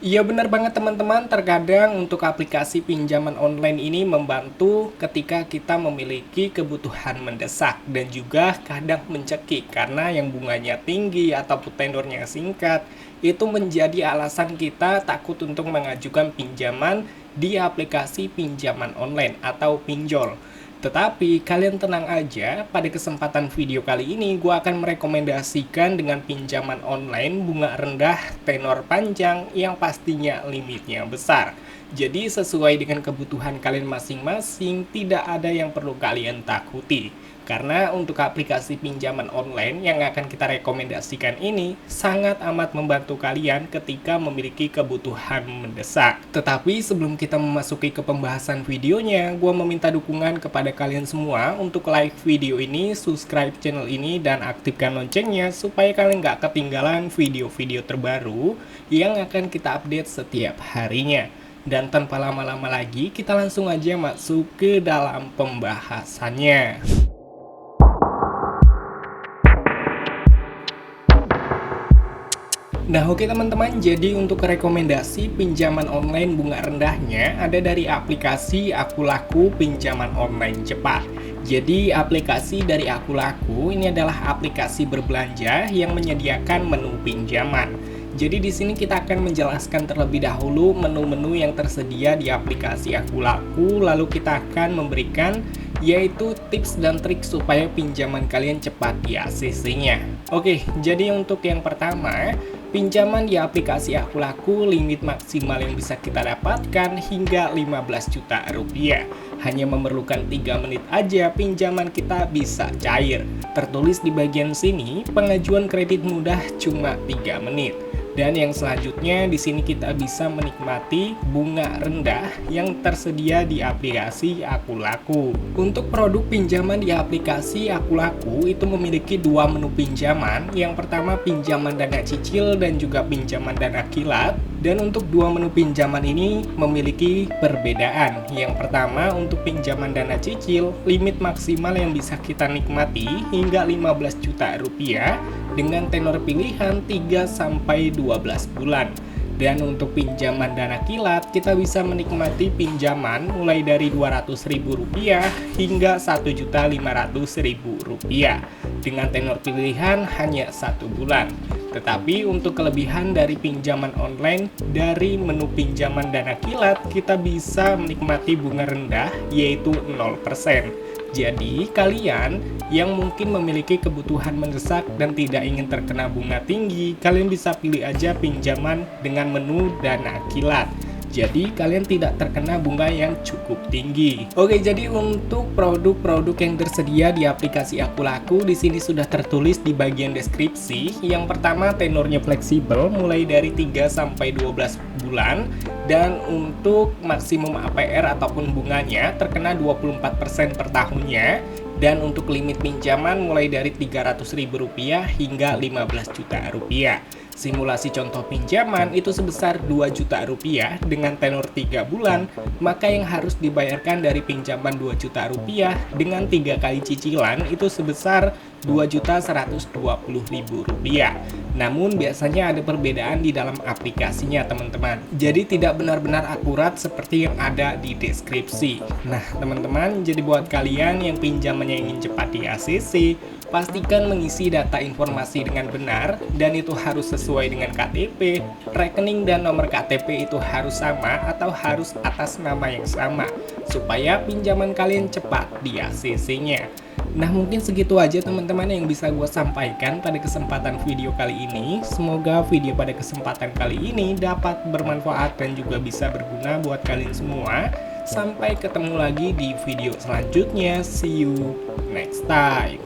Iya benar banget teman-teman, terkadang untuk aplikasi pinjaman online ini membantu ketika kita memiliki kebutuhan mendesak dan juga kadang mencekik karena yang bunganya tinggi ataupun tenornya singkat itu menjadi alasan kita takut untuk mengajukan pinjaman di aplikasi pinjaman online atau pinjol. Tetapi kalian tenang aja, pada kesempatan video kali ini gue akan merekomendasikan dengan pinjaman online bunga rendah tenor panjang yang pastinya limitnya besar. Jadi sesuai dengan kebutuhan kalian masing-masing, tidak ada yang perlu kalian takuti. Karena untuk aplikasi pinjaman online yang akan kita rekomendasikan ini sangat amat membantu kalian ketika memiliki kebutuhan mendesak. Tetapi sebelum kita memasuki ke pembahasan videonya, gue meminta dukungan kepada kalian semua untuk like video ini, subscribe channel ini, dan aktifkan loncengnya supaya kalian nggak ketinggalan video-video terbaru yang akan kita update setiap harinya. Dan tanpa lama-lama lagi, kita langsung aja masuk ke dalam pembahasannya. Nah oke teman-teman, jadi untuk rekomendasi pinjaman online bunga rendahnya ada dari aplikasi Aku Laku Pinjaman Online Cepat. Jadi aplikasi dari Aku Laku ini adalah aplikasi berbelanja yang menyediakan menu pinjaman. Jadi di sini kita akan menjelaskan terlebih dahulu menu-menu yang tersedia di aplikasi Aku Laku, lalu kita akan memberikan yaitu tips dan trik supaya pinjaman kalian cepat di ACC-nya. Oke, jadi untuk yang pertama, pinjaman di aplikasi Aku Laku limit maksimal yang bisa kita dapatkan hingga 15 juta rupiah. Hanya memerlukan 3 menit aja pinjaman kita bisa cair. Tertulis di bagian sini, pengajuan kredit mudah cuma 3 menit. Dan yang selanjutnya di sini kita bisa menikmati bunga rendah yang tersedia di aplikasi Aku Laku. Untuk produk pinjaman di aplikasi Aku Laku itu memiliki dua menu pinjaman. Yang pertama pinjaman dana cicil dan juga pinjaman dana kilat. Dan untuk dua menu pinjaman ini memiliki perbedaan. Yang pertama untuk pinjaman dana cicil, limit maksimal yang bisa kita nikmati hingga 15 juta rupiah dengan tenor pilihan 3-12 bulan. Dan untuk pinjaman dana kilat, kita bisa menikmati pinjaman mulai dari Rp200.000 hingga Rp1.500.000 dengan tenor pilihan hanya 1 bulan. Tetapi untuk kelebihan dari pinjaman online, dari menu pinjaman dana kilat, kita bisa menikmati bunga rendah yaitu 0%. Jadi kalian yang mungkin memiliki kebutuhan mendesak dan tidak ingin terkena bunga tinggi, kalian bisa pilih aja pinjaman dengan menu dana kilat. Jadi kalian tidak terkena bunga yang cukup tinggi. Oke, jadi untuk produk-produk yang tersedia di aplikasi Aku Laku di sini sudah tertulis di bagian deskripsi. Yang pertama tenornya fleksibel mulai dari 3-12 bulan dan untuk maksimum APR ataupun bunganya terkena 24% per tahunnya. Dan untuk limit pinjaman mulai dari Rp300.000 hingga Rp15 juta. Simulasi contoh pinjaman itu sebesar Rp2 juta dengan tenor 3 bulan, maka yang harus dibayarkan dari pinjaman Rp2 juta dengan 3 kali cicilan itu sebesar Rp2.120.000. Namun biasanya ada perbedaan di dalam aplikasinya teman-teman. Jadi tidak benar-benar akurat seperti yang ada di deskripsi. Nah teman-teman, jadi buat kalian yang pinjamannya ingin cepat di ACC, pastikan mengisi data informasi dengan benar dan itu harus sesuai dengan KTP, rekening dan nomor KTP itu harus sama atau harus atas nama yang sama supaya pinjaman kalian cepat di ACC-nya. Nah mungkin segitu aja teman-teman yang bisa gue sampaikan pada kesempatan video kali ini. Semoga video pada kesempatan kali ini dapat bermanfaat dan juga bisa berguna buat kalian semua. Sampai ketemu lagi di video selanjutnya. See you next time.